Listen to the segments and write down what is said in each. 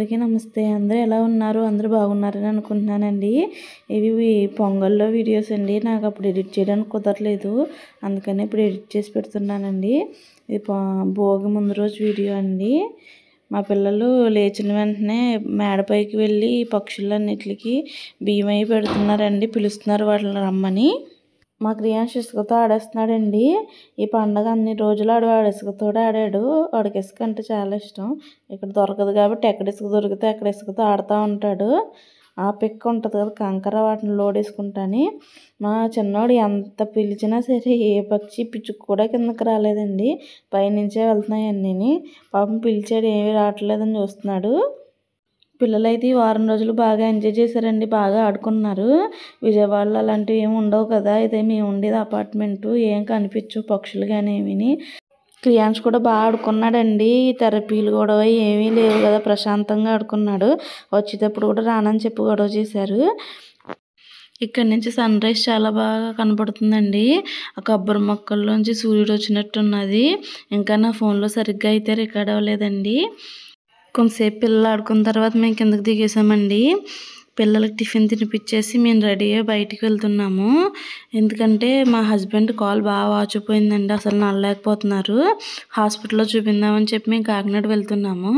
అందరికీ నమస్తే. అందరూ ఎలా ఉన్నారు? అందరూ బాగున్నారని అనుకుంటున్నానండి. ఇవి పొంగల్లో వీడియోస్ అండి. నాకు అప్పుడు ఎడిట్ చేయడానికి కుదరలేదు, అందుకని ఇప్పుడు ఎడిట్ చేసి పెడుతున్నానండి. ఇది భోగి ముందు రోజు వీడియో అండి. మా పిల్లలు లేచిన వెంటనే మేడపైకి వెళ్ళి పక్షులన్నిటికి బియ్యం అయి పెడుతున్నారండి. పిలుస్తున్నారు వాళ్ళని రమ్మని. మా క్రియాన్స్ ఇసుకతో ఆడేస్తున్నాడండి. ఈ పండగ అన్ని రోజులు వాడు ఇసుకతో ఆడాడు. వాడికి ఇసుక అంటే చాలా ఇష్టం. ఇక్కడ దొరకదు కాబట్టి ఎక్కడ ఇసుక దొరికితే అక్కడ ఇసుకతో ఆడుతూ ఉంటాడు. ఆ పిక్క ఉంటుంది కదా కంకర, వాటిని లోడేసుకుంటాని. మా చిన్నోడు ఎంత పిలిచినా సరే ఏ పక్షి పిచ్చుకు కూడా కిందకి రాలేదండి. పైనుంచే వెళ్తున్నాయి అన్నీ. పాపం పిలిచాడు ఏమీ రావట్లేదని చూస్తున్నాడు. పిల్లలైతే ఈ వారం రోజులు బాగా ఎంజాయ్ చేశారండి. బాగా ఆడుకున్నారు. విజయవాడలో అలాంటివి ఏమి ఉండవు కదా. ఇదే మేము ఉండేది అపార్ట్మెంటు. ఏం కనిపించవు పక్షులు కానీ ఏమీ. క్రియాన్స్ కూడా బాగా ఆడుకున్నాడండి. థెరపీలు కూడా ఏమీ లేవు కదా, ప్రశాంతంగా ఆడుకున్నాడు. వచ్చేటప్పుడు కూడా రానని చెప్పి గొడవ చేశారు. ఇక్కడ నుంచి సన్ రైజ్ చాలా బాగా కనపడుతుందండి. ఆ కొబ్బరి మొక్కల్లోంచి సూర్యుడు వచ్చినట్టున్నది. ఇంకా నా ఫోన్లో సరిగ్గా అయితే రికార్డ్ అవ్వలేదండి. కొంతసేపు పిల్లలు ఆడుకున్న తర్వాత మేము కిందకి దిగేసామండి. పిల్లలకి టిఫిన్ తినిపించేసి మేము రెడీ అయ్యి బయటికి వెళ్తున్నాము. ఎందుకంటే మా హస్బెండ్ కాల్ బాగా వాచిపోయిందండి. అసలు నడలేకపోతున్నారు. హాస్పిటల్లో చూపిందామని చెప్పి మేము కాకినాడ వెళ్తున్నాము.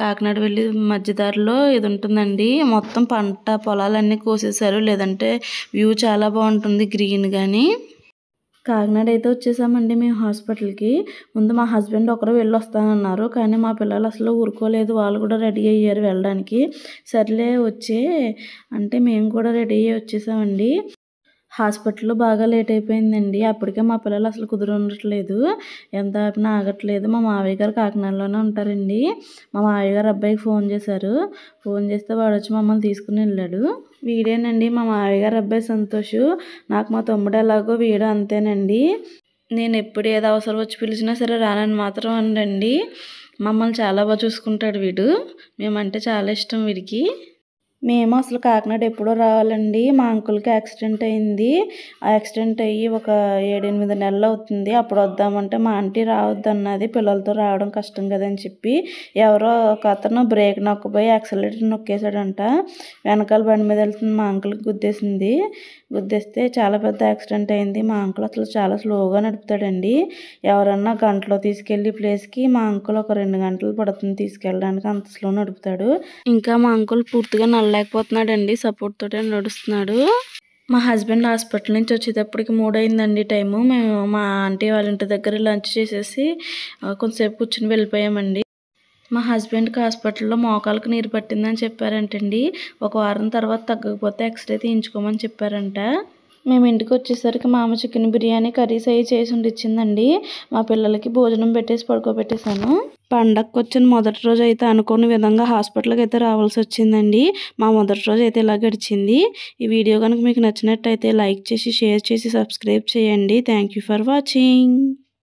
కాకినాడ వెళ్ళి మధ్యదారిలో ఇది ఉంటుందండి. మొత్తం పంట పొలాలన్నీ కోసేశారు. లేదంటే వ్యూ చాలా బాగుంటుంది గ్రీన్ కానీ. కాకినాడ అయితే వచ్చేసామండి మేము హాస్పిటల్కి. ముందు మా హస్బెండ్ ఒకరు వెళ్ళి వస్తానన్నారు, కానీ మా పిల్లలు అసలు ఊరుకోలేదు. వాళ్ళు కూడా రెడీ అయ్యారు వెళ్ళడానికి. సర్లే వచ్చే అంటే మేము కూడా రెడీ అయ్యి వచ్చేసామండి. హాస్పిటల్లో బాగా లేట్ అయిపోయిందండి. అప్పటికే మా పిల్లలు అసలు కుదురుండట్లేదు. ఎంత ఆపినా ఆగట్లేదు. మా మావయ్య గారు కాకినాడలోనే ఉంటారండి. మా మావయ్య గారు అబ్బాయికి ఫోన్ చేశారు. ఫోన్ చేస్తే వాడు వచ్చి మమ్మల్ని తీసుకుని వెళ్ళాడు. వీడేనండి మా మావయ్య గారు అబ్బాయి సంతోష్. నాకు మా తమ్ముడు ఎలాగో వీడు అంతేనండి. నేను ఎప్పుడు ఏదో అవసరం వచ్చి పిలిచినా సరే రానని మాత్రం అనడండి. మమ్మల్ని చాలా బాగా చూసుకుంటాడు వీడు. మేమంటే చాలా ఇష్టం వీడికి. మేము అసలు కాకినాడ ఎప్పుడో రావాలండి. మా అంకుల్కి యాక్సిడెంట్ అయింది. ఆ యాక్సిడెంట్ అయ్యి ఒక 7-8 నెలలు అవుతుంది. అప్పుడు వద్దామంటే మా ఆంటీ రావద్దు అన్నది. పిల్లలతో రావడం కష్టం కదని చెప్పి ఎవరో ఒక అతను బ్రేక్ నొక్కబోయి యాక్సిలేటర్ నొక్కేశాడంట. వెనకాల బండి మీద వెళ్తుంది మా అంకుల్కి గుద్దేసింది. గుద్దేస్తే చాలా పెద్ద యాక్సిడెంట్ అయింది. మా అంకుల్ అసలు చాలా స్లోగా నడుపుతాడండి. ఎవరన్నా గంటలో తీసుకెళ్ళి ప్లేస్కి మా అంకుల్ ఒక 2 గంటలు పడుతుంది తీసుకెళ్ళడానికి, అంత స్లో నడుపుతాడు. ఇంకా మా అంకుల్ పూర్తిగా నడలేకపోతున్నాడండి. సపోర్ట్ తోటే నడుస్తున్నాడు. మా హస్బెండ్ హాస్పిటల్ నుంచి వచ్చేటప్పటికి 3 అయిందండి టైము. మేము మా ఆంటీ వాళ్ళ ఇంటి దగ్గర లంచ్ చేసేసి కొంతసేపు కూర్చుని వెళ్ళిపోయామండి. మా హస్బెండ్కి హాస్పిటల్లో మోకాలకు నీరు పట్టిందని చెప్పారంటండి. ఒక వారం తర్వాత తగ్గకపోతే ఎక్స్రే తీయించుకోమని చెప్పారంట. మేము ఇంటికి వచ్చేసరికి మా అమ్మ చికెన్ బిర్యానీ కర్రీస్ అవి చేసి ఉండిచ్చిందండి. మా పిల్లలకి భోజనం పెట్టేసి పడుకోబెట్టేశాను. పండగకి వచ్చిన మొదటి రోజు అయితే అనుకోని విధంగా హాస్పిటల్కి అయితే రావాల్సి వచ్చిందండి. మా మొదటి రోజు అయితే ఇలా గడిచింది. ఈ వీడియో కనుక మీకు నచ్చినట్టయితే లైక్ చేసి, షేర్ చేసి, సబ్స్క్రైబ్ చేయండి. Thank you for watching.